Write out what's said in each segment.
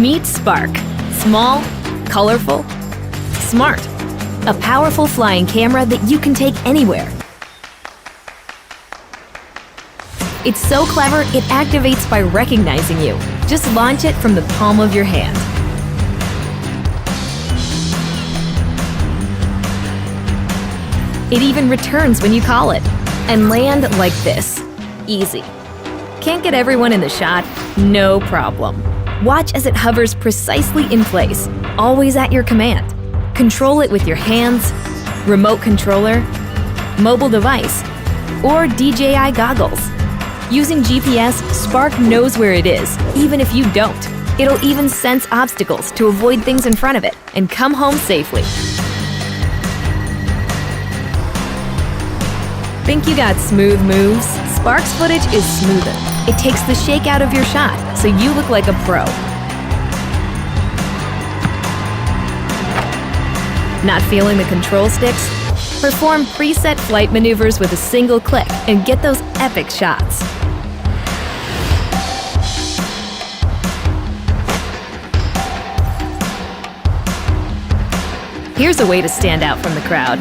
Meet Spark. Small, colorful, smart. A powerful flying camera that you can take anywhere. It's so clever, it activates by recognizing you. Just launch it from the palm of your hand. It even returns when you call it. And land like this. Easy. Can't get everyone in the shot? No problem. Watch as it hovers precisely in place, always at your command. Control it with your hands, remote controller, mobile device, or DJI goggles. Using GPS, Spark knows where it is, even if you don't. It'll even sense obstacles to avoid things in front of it and come home safely. Think you got smooth moves? Spark's footage is smoother. It takes the shake out of your shot, so you look like a pro. Not feeling the control sticks? Perform preset flight maneuvers with a single click and get those epic shots. Here's a way to stand out from the crowd.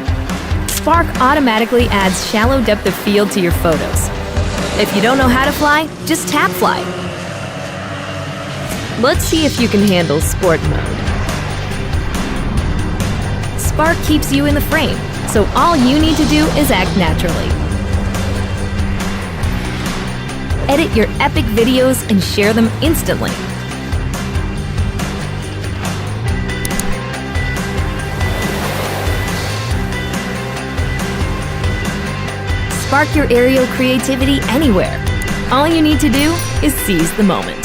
Spark automatically adds shallow depth of field to your photos. If you don't know how to fly, just tap fly. Let's see if you can handle sport mode. Spark keeps you in the frame, so all you need to do is act naturally. Edit your epic videos and share them instantly. Spark your aerial creativity anywhere. All you need to do is seize the moment.